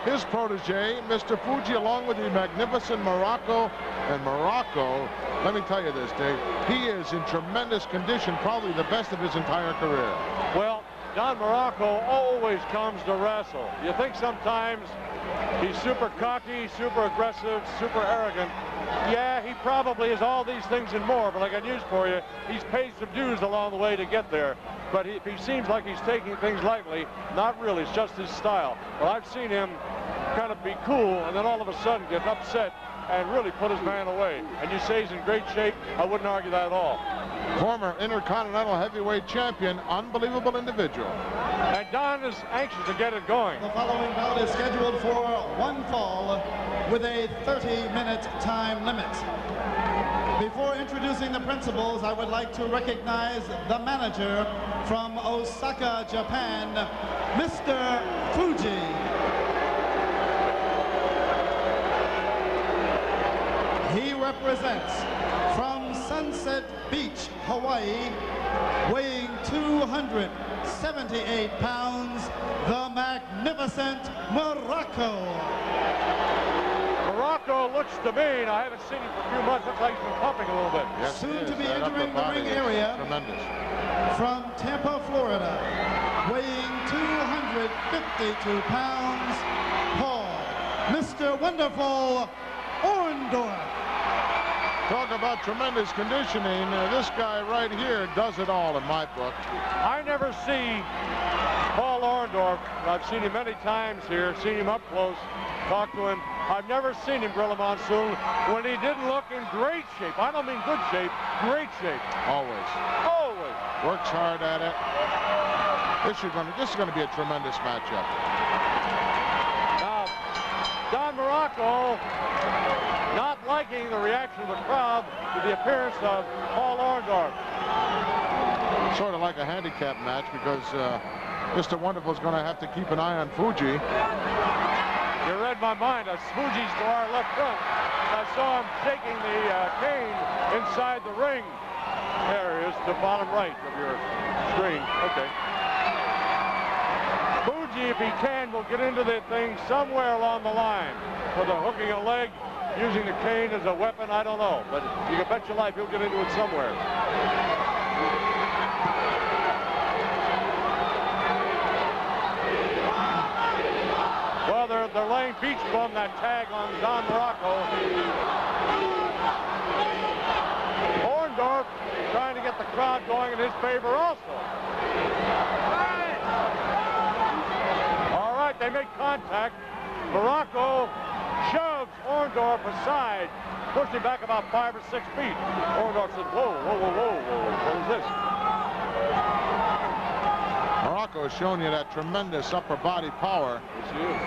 his protege, Mr. Fuji, along with the magnificent Muraco. And Muraco, let me tell you this, Dave, he is in tremendous condition, probably the best of his entire career. Well, Don Muraco always comes to wrestle. You think sometimes he's super cocky, super aggressive, super arrogant. Yeah, he probably is all these things and more, but I got news for you. He's paid some dues along the way to get there. But he seems like he's taking things lightly. Not really, it's just his style. But I've seen him kind of be cool and then all of a sudden get upset and really put his man away. And you say he's in great shape, I wouldn't argue that at all. Former Intercontinental Heavyweight Champion, unbelievable individual. And Don is anxious to get it going. The following bout is scheduled for one fall with a 30-minute time limit. Before introducing the principals, I would like to recognize the manager from Osaka, Japan, Mr. Fuji. He represents from Sunset Beach, Hawaii, weighing 278 pounds, the magnificent Muraco. Muraco looks to me, and I haven't seen him for a few months, looks like he's been pumping a little bit. Yes, soon to be entering the ring area. Tremendous. From Tampa, Florida, weighing 252 pounds, Paul, Mr. Wonderful Orndorff. Talk about tremendous conditioning. This guy right here does it all in my book. I never see Paul Orndorff. I've seen him many times here, seen him up close, talked to him. I've never seen him, Gorilla Monsoon, when he didn't look in great shape. I don't mean good shape, great shape. Always. Always. Works hard at it. This is going to be a tremendous matchup. Now, Don Muraco not liking the reaction of the crowd to the appearance of Paul Orndorff. Sort of like a handicap match because Mr. Wonderful is going to have to keep an eye on Fuji. You read my mind. Fuji's to our left front. I saw him shaking the cane inside the ring. There he is, the bottom right of your screen. Okay. Fuji, if he can, will get into the thing somewhere along the line. Whether hooking a leg, using the cane as a weapon, I don't know. But you can bet your life he'll get into it somewhere. Well, they're laying beach bum that tag on Don Muraco. Orndorff trying to get the crowd going in his favor also. All right, they make contact. Muraco shoves Orndorff aside, pushed him back about 5 or 6 feet. Orndorff said, whoa, whoa, whoa, whoa, whoa, what is this? Muraco has shown you that tremendous upper body power. Yes, he is.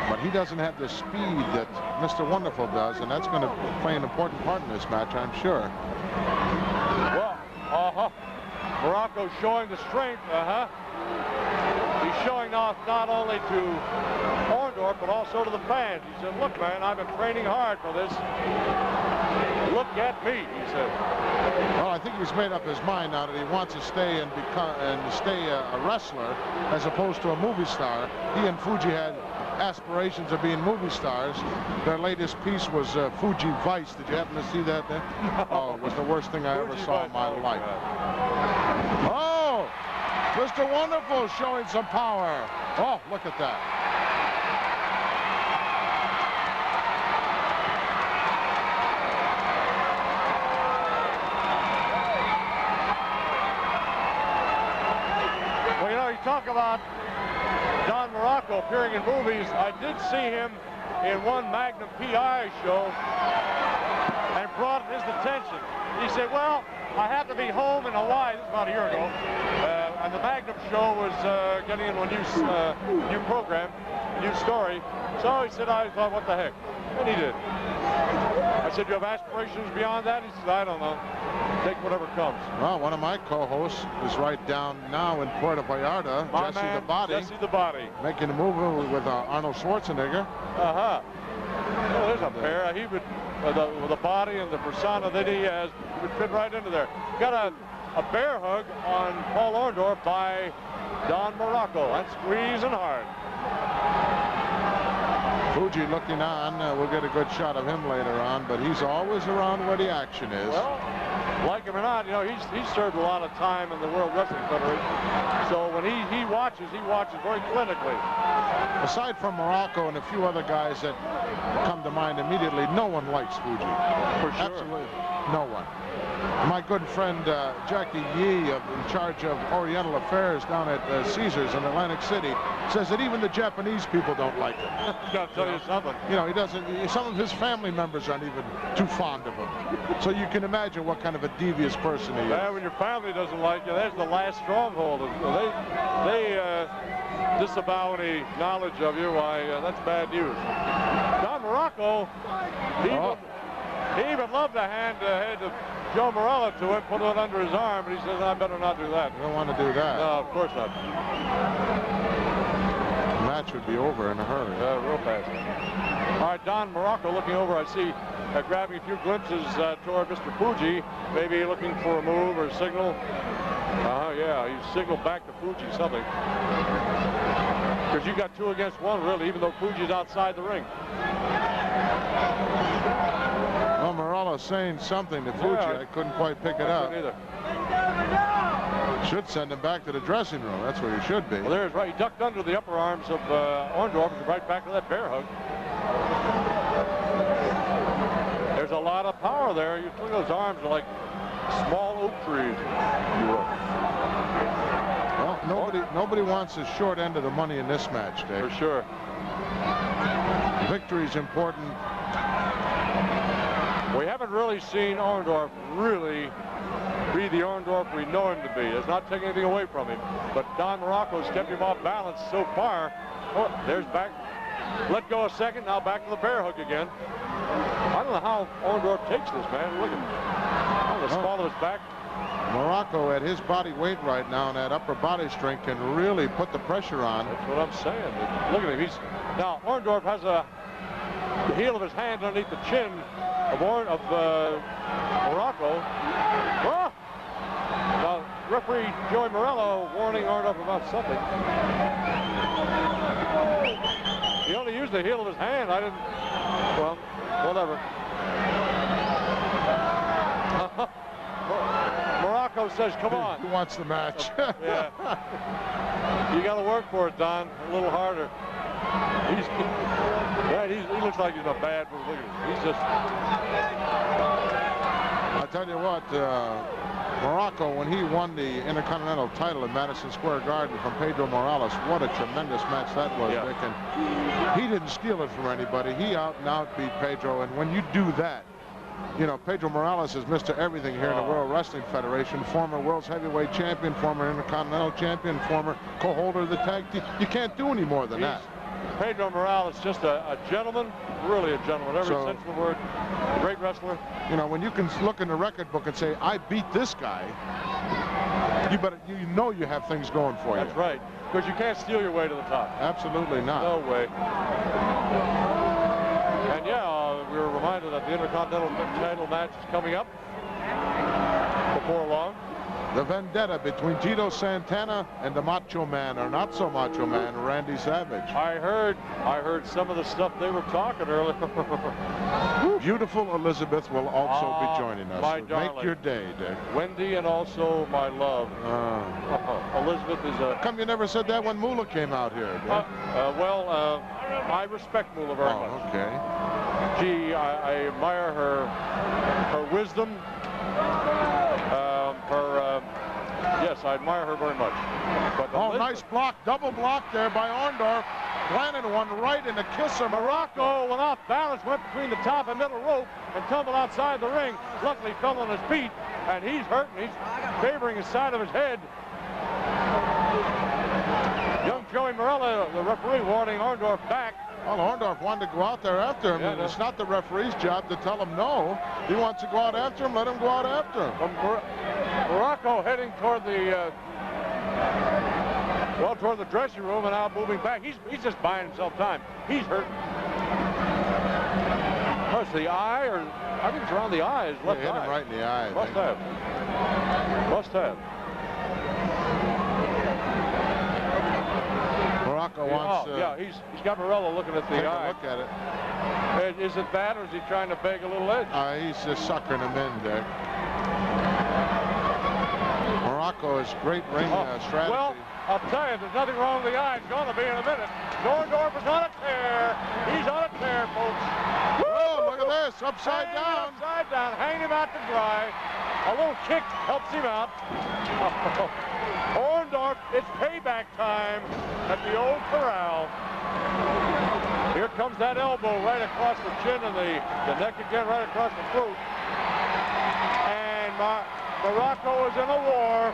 But he doesn't have the speed that Mr. Wonderful does, and that's going to play an important part in this match, I'm sure. Well, Muraco showing the strength, He's showing off not only to Orndorff, but also to the fans. He said, look, man, I've been training hard for this. Look at me, he said. Well, I think he's made up his mind now that he wants to stay and stay a wrestler as opposed to a movie star. He and Fuji had aspirations of being movie stars. Their latest piece was Fuji Vice. Did you happen to see that there? Oh, it was the worst thing I ever saw in my life. Oh, Mr. Wonderful showing some power. Oh, look at that. Well, you know, you talk about Don Muraco appearing in movies. I did see him in one Magnum PI show and brought it his attention. He said, well, I have to be home in Hawaii. This is about a year ago. And the Magnum show was getting into a new program, new story. So he said, I thought, what the heck? And he did. I said, you have aspirations beyond that? He said, I don't know. Take whatever comes. Well, one of my co-hosts is right down now in Puerto Vallarta, Jesse the Body. Jesse the Body. Making a movie with Arnold Schwarzenegger. Uh-huh. Well, there's a pair. He would, with the body and the persona that he has, he would fit right into there. Got a bear hug on Paul Orndorff by Don Muraco. That's squeezing hard. Fuji looking on. We'll get a good shot of him later on, but he's always around where the action is. Well, like him or not, you know, he's served a lot of time in the World Wrestling Federation. So when he watches very clinically. Aside from Muraco and a few other guys that come to mind immediately, no one likes Fuji. For sure. Absolutely no one. My good friend Jackie Yee, in charge of Oriental Affairs down at Caesars in Atlantic City, says that even the Japanese people don't like him. Gotta tell you something. You know, he doesn't. Some of his family members aren't even too fond of him. So you can imagine what kind of a devious person he is. Yeah, when your family doesn't like you, that's the last stronghold. They disavow any knowledge of you. Why, that's bad news. Don Muraco, he even loved to hand of Joe Morella to him, put it under his arm, but he says, I better not do that. You don't want to do that. No, of course not. The match would be over in a hurry. Real fast. All right, Don Muraco looking over, I see, grabbing a few glimpses toward Mr. Fuji, maybe looking for a move or a signal. Yeah, he signaled back to Fuji something. Because you got 2 against 1, really, even though Fuji's outside the ring. Well, Morella's saying something to Fuji. Yeah, I couldn't quite pick it up. Either. Should send him back to the dressing room. That's where he should be. Well, there's right. He ducked under the upper arms of Orndorff, right back to that bear hug. There's a lot of power there. You look at those arms are like small oak trees. Well, nobody wants the short end of the money in this match, Dave. For sure. Victory is important. We haven't really seen Orndorff really be the Orndorff we know him to be. It's not taking anything away from him. But Don Muraco's kept him off balance so far. Oh, there's back. Let go a second. Now back to the bear hook again. I don't know how Orndorff takes this, man. Look at him. The small of his back. Muraco, at his body weight right now and that upper body strength, can really put the pressure on. That's what I'm saying. Look at him. Now Orndorff has the heel of his hand underneath the chin of Muraco. Oh! Now, referee Joey Morello warning Orndorff about something. He only used the heel of his hand. I didn't. Well, whatever. Muraco says, "Come on." He wants the match. Yeah. You got to work for it, Don. A little harder. He looks like he's in a bad mood. Look at him. He's just. I tell you what, Muraco, when he won the Intercontinental title in Madison Square Garden from Pedro Morales, what a tremendous match that was, Yeah. Dick. And he didn't steal it from anybody. He out and out beat Pedro. And when you do that, you know, Pedro Morales is Mr. Everything here in the World Wrestling Federation, former World's Heavyweight Champion, former Intercontinental Champion, former co-holder of the tag team. You can't do any more than that. Pedro Morales, just a gentleman, really a gentleman, every sense of the word. A great wrestler. You know, when you can look in the record book and say, I beat this guy, you know you have things going for you. That's right, because you can't steal your way to the top. Absolutely not. No way. And yeah, we were reminded that the Intercontinental title match is coming up before long. The vendetta between Tito Santana and the Macho Man, or not so Macho Man, Randy Savage. I heard some of the stuff they were talking earlier. Beautiful Elizabeth will also be joining us. My Make darling. your day, Dick. Wendy and also my love. Elizabeth is a... Come you never said that when Moolah came out here, Dick? I respect Moolah very much. Okay. I admire her wisdom. Yes, I admire her very much. But nice block, double block there by Orndorff. Planted one right in the kiss of Muraco, went off balance, went between the top and middle rope and tumbled outside the ring. Luckily fell on his feet, and he's hurting. He's favoring his side of his head. Young Joey Morella, the referee, warning Orndorff back. Well, Orndorff wanted to go out there after him, and it's not the referee's job to tell him no. He wants to go out after him, let him go out after him. Muraco heading toward the toward the dressing room and now moving back. He's just buying himself time. He's hurt. What's the eye, or I think it's around the eye. His left eye. Hit him right in the eye. Must have. Muraco wants yeah, he's got Morello looking at the take eye. a look at it. Is it bad, or is he trying to beg a little edge? He's just suckering him in, Dick. Muraco is great ring strategy. Well, I'll tell you, there's nothing wrong with the eye. It's going to be in a minute. Orndorff is on a tear. He's on a tear, folks. Oh, look at this, upside down. Upside down, hang him out to dry. A little kick helps him out. Orndorff, it's payback time at the old corral. Here comes that elbow right across the chin and the neck again, right across the throat. And Muraco is in a war.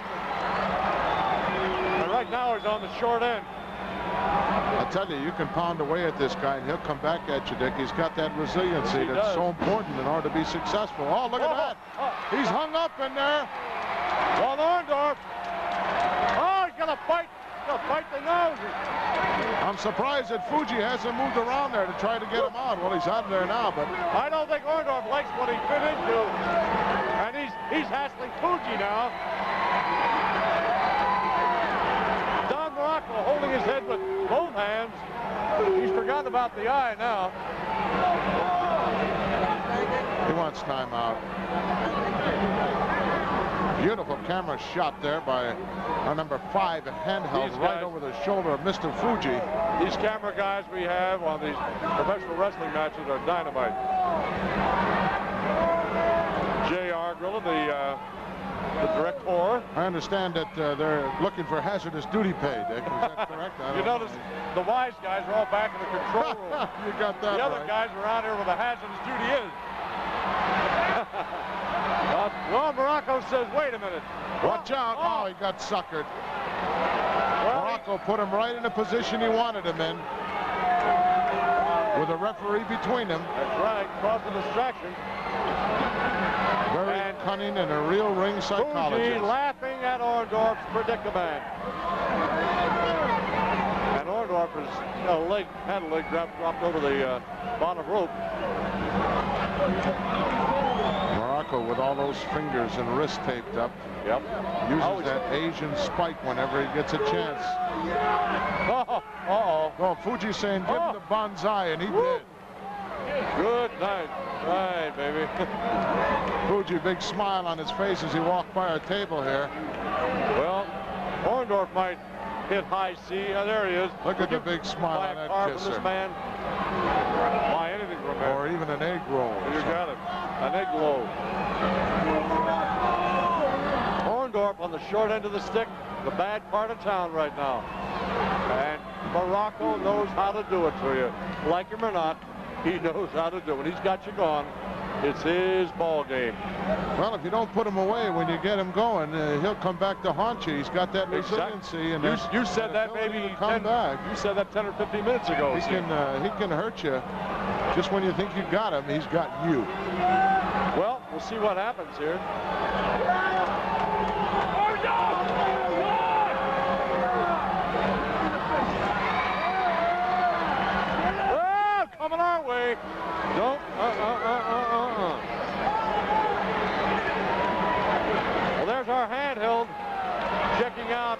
And right now he's on the short end. I tell you, you can pound away at this guy and he'll come back at you, Dick. He's got that resiliency that's so important in order to be successful. Oh, look at that. He's hung up in there. Well, Orndorff. Oh, he's going to bite. He's going to bite the nose. I'm surprised that Fuji hasn't moved around there to try to get him out. Well, he's out of there now, but I don't think Orndorff likes what he fit into. And he's hassling Fuji now. Muraco holding his head with both hands. He's forgotten about the eye now. He wants timeout. Beautiful camera shot there by our number 5 handheld right over the shoulder of Mr. Fuji. These camera guys we have on these professional wrestling matches are dynamite. J.R. Grilla, the director. I understand that they're looking for hazardous duty pay, Dick. Is that correct? You notice the wise guys are all back in the control room. You got that The other right. guys are out here where the hazardous duty is. Well, Muraco says, wait a minute. Watch out. Oh, he got suckered. Muraco put him right in the position he wanted him in, with a referee between them. That's right, cause a distraction. Very cunning and a real ring psychologist. Fuji laughing at Orndorff's predicament. And Orndorff has had a leg dropped over the bottom rope. Muraco with all those fingers and wrists taped up. Yep. Uses that Asian spike whenever he gets a chance. Oh, Fuji's saying give him the bonsai, and he did. Good night. Right, baby. Fuji, big smile on his face as he walked by our table here. Well, Orndorff might hit high C. There he is. Look at the big smile on that kisser. From this man. Buy anything from him. Or even an egg roll. You got it. An egg roll. Orndorff on the short end of the stick. The bad part of town right now. And Muraco knows how to do it for you. Like him or not, he knows how to do it. He's got you gone. It's his ball game. Well, if you don't put him away when you get him going, he'll come back to haunt you. He's got that resiliency. And you said that maybe you said that 10 or 15 minutes ago. He can hurt you. Just when you think you got him, he's got you. Well, we'll see what happens here. Coming our way. Don't. Well, there's our handheld checking out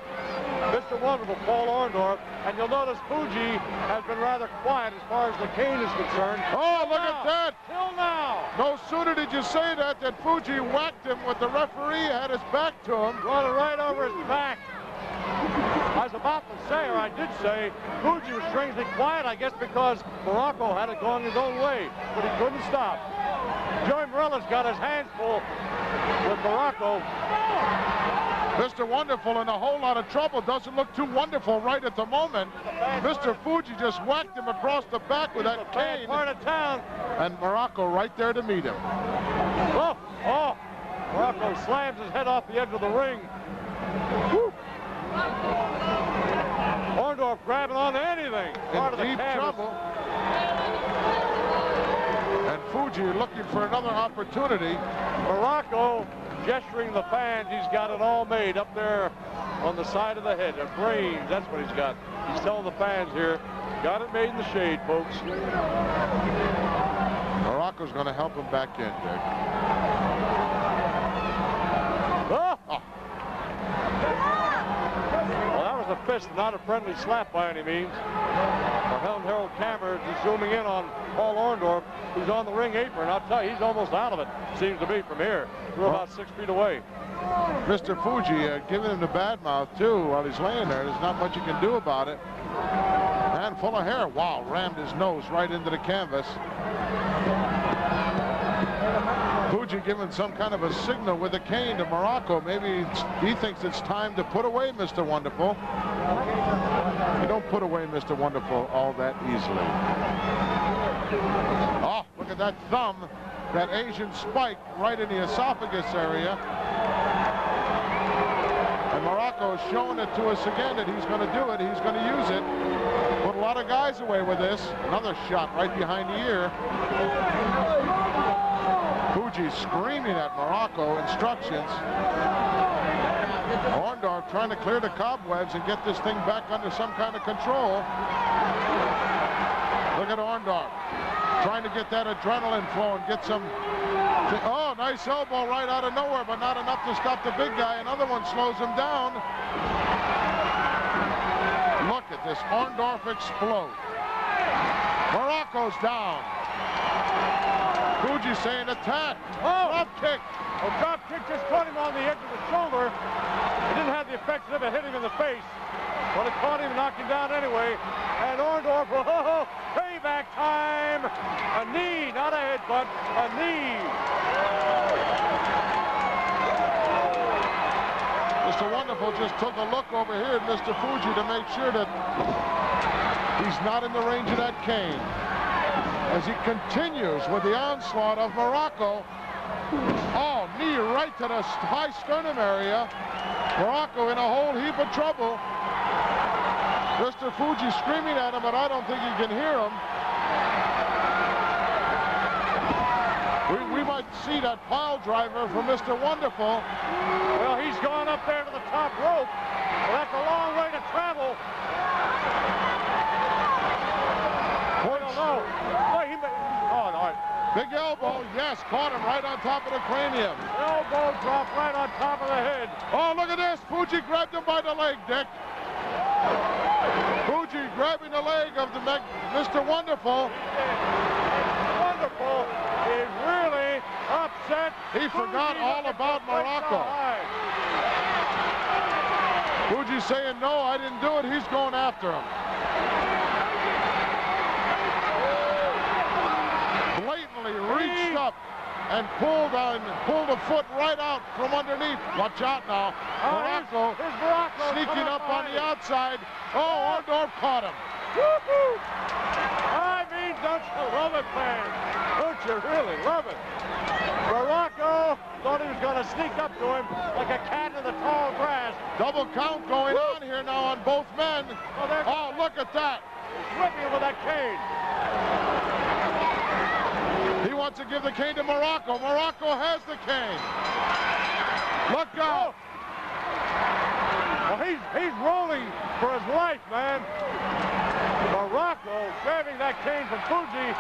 Mr. Wonderful, Paul Orndorff. And you'll notice Fuji has been rather quiet as far as the cane is concerned. Oh, look at that. Till now. No sooner did you say that Fuji whacked him with the referee, had his back to him. Brought it right over his back. I was about to say, or I did say, Fuji was strangely quiet, I guess because Muraco had it going his own way, but he couldn't stop. Joey Morella's got his hands full with Muraco. Mr. Wonderful in a whole lot of trouble. Doesn't look too wonderful right at the moment. Mr. Fuji just whacked him across the back with that cane. Part of town. And Muraco right there to meet him. Oh! Muraco slams his head off the edge of the ring. Woo. Orndorff grabbing on to anything. In deep trouble. And Fuji looking for another opportunity. Muraco gesturing the fans. He's got it all made up there on the side of the head. A brains, that's what he's got. He's telling the fans here, got it made in the shade, folks. Muraco's going to help him back in, Dick. Oh! Well, that was a fist, not a friendly slap by any means. The Harold camera is zooming in on Paul Orndorff, who's on the ring apron. I'll tell you, he's almost out of it, seems to be, from here. We're about 6 feet away. Mr. Fuji giving him the bad mouth, too, while he's laying there. There's not much you can do about it. And full of hair. Wow, rammed his nose right into the canvas. Fuji giving some kind of a signal with a cane to Muraco. Maybe he thinks it's time to put away Mr. Wonderful. You don't put away Mr. Wonderful all that easily. Oh, look at that thumb. That Asian spike right in the esophagus area. And Muraco is showing it to us again that he's going to do it. He's going to use it. Put a lot of guys away with this. Another shot right behind the ear. Fuji screaming at Muraco instructions. Orndorff trying to clear the cobwebs and get this thing back under some kind of control. Look at Orndorff trying to get that adrenaline flow and get some. Oh, nice elbow right out of nowhere, but not enough to stop the big guy. Another one slows him down. Look at this. Orndorff explode. Muraco's down. Fuji saying attack. Oh, drop kick. Oh, drop kick just caught him on the edge of the shoulder. It didn't have the effect of it hit him in the face, but it caught him and knocked him down anyway. And Orndorff, oh, payback time. A knee, not a headbutt, a knee. Mr. Wonderful just took a look over here at Mr. Fuji to make sure that he's not in the range of that cane. As he continues with the onslaught of Muraco. Oh, knee right to the high sternum area. Muraco in a whole heap of trouble. Mr. Fuji screaming at him, but I don't think he can hear him. We might see that pile driver from Mr. Wonderful. Well, he's gone up there to the top rope. Well, that's a long way to travel. I don't know. Oh, no. Big elbow, yes, caught him right on top of the cranium. Elbow drop right on top of the head. Oh, look at this. Fuji grabbed him by the leg, Dick. Fuji grabbing the leg of the Mr. Wonderful. Wonderful is really upset. He forgot all about Muraco. Fuji saying, no, I didn't do it. He's going after him. Blatantly reached up and pulled a foot right out from underneath. Watch out now. Muraco sneaking up on the outside. Oh, Orndorff caught him. I mean, don't you love it, man? Don't you really love it? Muraco thought he was going to sneak up to him like a cat in the tall grass. Double count going on here now on both men. Oh, look at that. He's whipping him with that cane. He wants to give the cane to Muraco. Muraco has the cane. Look out. Well, he's rolling for his life, man. Muraco grabbing that cane from Fuji.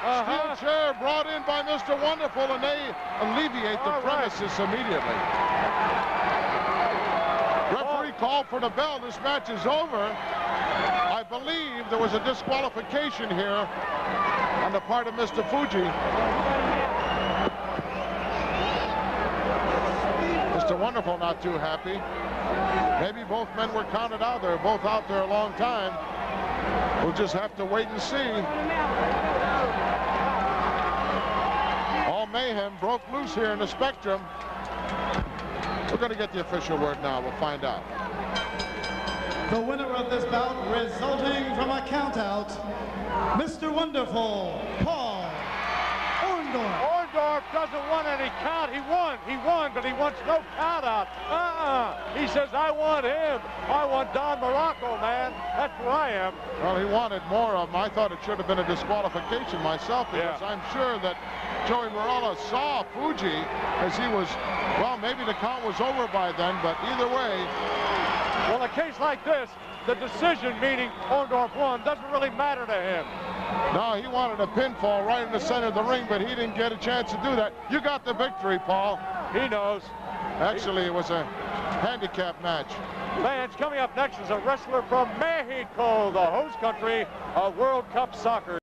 Steel chair brought in by Mr. Wonderful, and they alleviate the premises immediately. Referee called for the bell. This match is over. I believe there was a disqualification here on the part of Mr. Fuji. Mr. Wonderful not too happy. Maybe both men were counted out. They're both out there a long time. We'll just have to wait and see. All mayhem broke loose here in the Spectrum. We're going to get the official word now. We'll find out. The winner of this bout, resulting from a countout, Mr. Wonderful, Paul Orndorff. Orndorff doesn't want any count. He won, but he wants no count out. He says, I want him. I want Don Muraco, man. That's where I am. Well, he wanted more of him. I thought it should have been a disqualification myself, because I'm sure that Joey Morella saw Fuji as he was, well, maybe the count was over by then, but either way. Well, a case like this, the decision, meaning Orndorff won, doesn't really matter to him. No, he wanted a pinfall right in the center of the ring, but he didn't get a chance to do that. You got the victory, Paul. He knows. Actually, it was a handicap match. Fans, coming up next is a wrestler from Mexico, the host country of World Cup soccer.